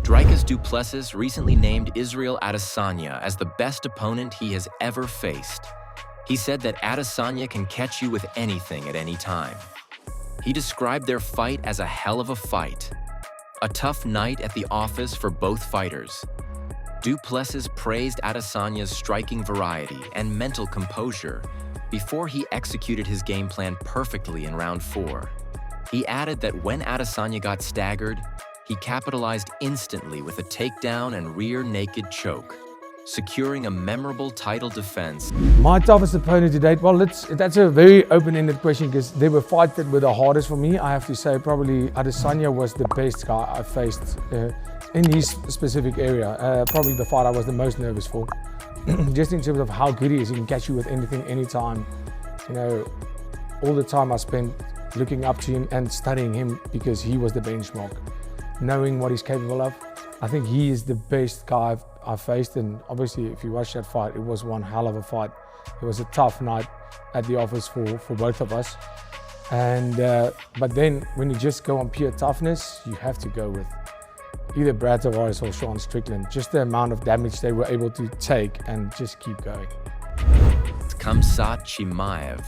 Dricus du Plessis recently named Israel Adesanya as the best opponent he has ever faced. He said that Adesanya can catch you with anything at any time. He described their fight as a hell of a fight, a tough night at the office for both fighters. Du Plessis praised Adesanya's striking variety and mental composure before he executed his game plan perfectly in round 4. He added that when Adesanya got staggered, he capitalized instantly with a takedown and rear naked choke, securing a memorable title defense. My toughest opponent to date, well, that's a very open-ended question because there were fights that were the hardest for me. I have to say probably Adesanya was the best guy I faced in his specific area. Probably the fight I was the most nervous for. Just in terms of how good he is, he can catch you with anything, anytime. You know, all the time I spent looking up to him and studying him because he was the benchmark. Knowing what he's capable of, I think he is the best guy I've faced, and obviously if you watch that fight, it was one hell of a fight. It was a tough night at the office for both of us. And but then when you just go on pure toughness, you have to go with either Brad Tavares or Sean Strickland. Just the amount of damage they were able to take and just keep going. Khamzat Chimaev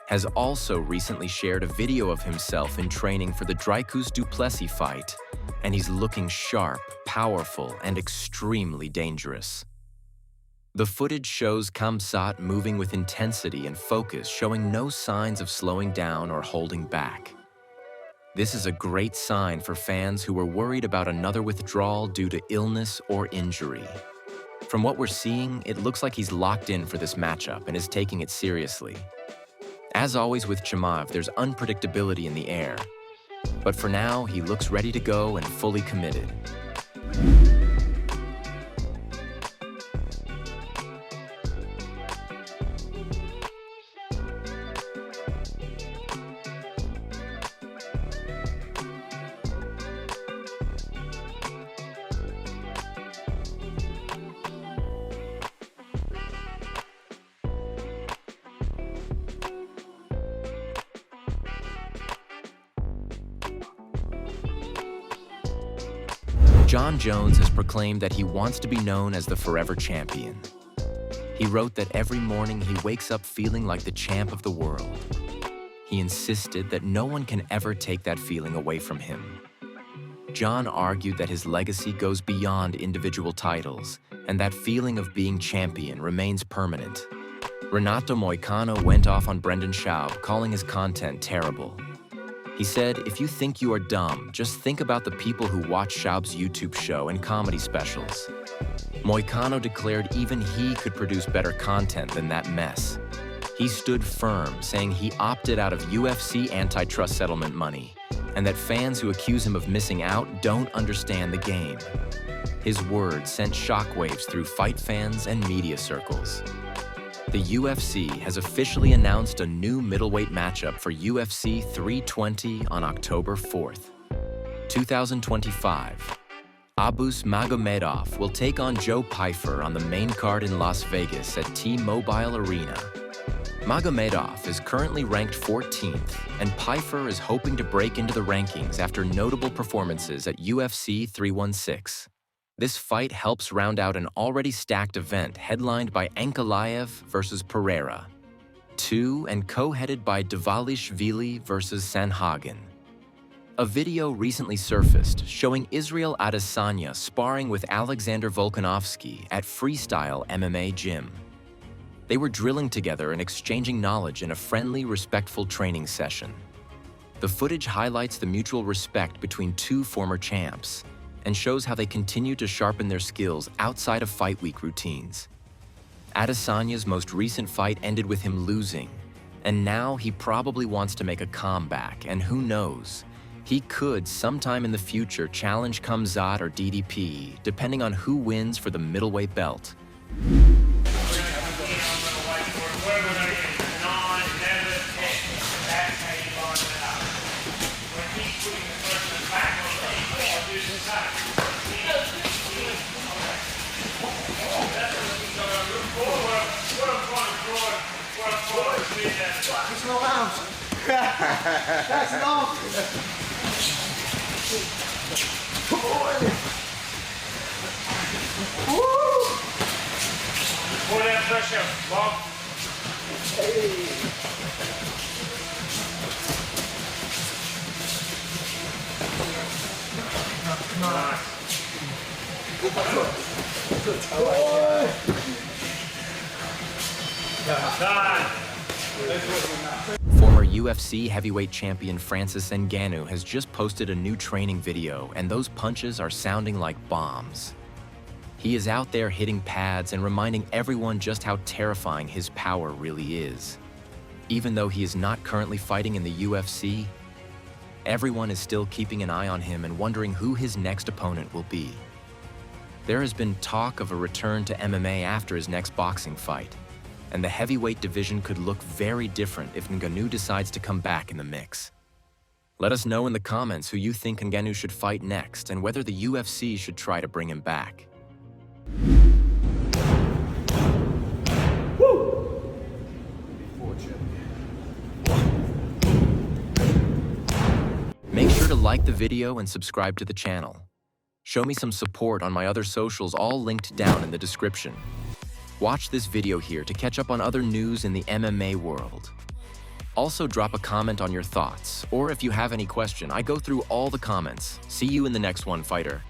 has also recently shared a video of himself in training for the Dricus du Plessis fight, and he's looking sharp, powerful, and extremely dangerous. The footage shows Khamzat moving with intensity and focus, showing no signs of slowing down or holding back. This is a great sign for fans who were worried about another withdrawal due to illness or injury. From what we're seeing, it looks like he's locked in for this matchup and is taking it seriously. As always with Chimaev, there's unpredictability in the air. But for now, he looks ready to go and fully committed. Jon Jones has proclaimed that he wants to be known as the forever champion. He wrote that every morning he wakes up feeling like the champ of the world. He insisted that no one can ever take that feeling away from him. Jon argued that his legacy goes beyond individual titles, and that feeling of being champion remains permanent. Renato Moicano went off on Brendan Schaub, calling his content terrible. He said, "If you think you are dumb, just think about the people who watch Schaub's YouTube show and comedy specials." Moicano declared even he could produce better content than that mess. He stood firm, saying he opted out of UFC antitrust settlement money, and that fans who accuse him of missing out don't understand the game. His words sent shockwaves through fight fans and media circles. The UFC has officially announced a new middleweight matchup for UFC 320 on October 4th, 2025. Abus Magomedov will take on Joe Pyfer on the main card in Las Vegas at T-Mobile Arena. Magomedov is currently ranked 14th, and Pyfer is hoping to break into the rankings after notable performances at UFC 316. This fight helps round out an already stacked event headlined by Ankalaev versus Pereira, 2 and co-headed by Dvalishvili versus Sanhagen. A video recently surfaced showing Israel Adesanya sparring with Alexander Volkanovski at Freestyle MMA Gym. They were drilling together and exchanging knowledge in a friendly, respectful training session. The footage highlights the mutual respect between two former champs and shows how they continue to sharpen their skills outside of fight week routines. Adesanya's most recent fight ended with him losing, and now he probably wants to make a comeback, and who knows, he could sometime in the future challenge Khamzat or DDP, depending on who wins for the middleweight belt. That's no ounce. That's no. Pull that pressure, Bob. Former UFC heavyweight champion Francis Ngannou has just posted a new training video, and those punches are sounding like bombs. He is out there hitting pads and reminding everyone just how terrifying his power really is. Even though he is not currently fighting in the UFC, everyone is still keeping an eye on him and wondering who his next opponent will be. There has been talk of a return to MMA after his next boxing fight, and the heavyweight division could look very different if Ngannou decides to come back in the mix. Let us know in the comments who you think Ngannou should fight next and whether the UFC should try to bring him back. Make sure to like the video and subscribe to the channel. Show me some support on my other socials, all linked down in the description. Watch this video here to catch up on other news in the MMA world. Also drop a comment on your thoughts, or if you have any question, I go through all the comments. See you in the next one, fighter.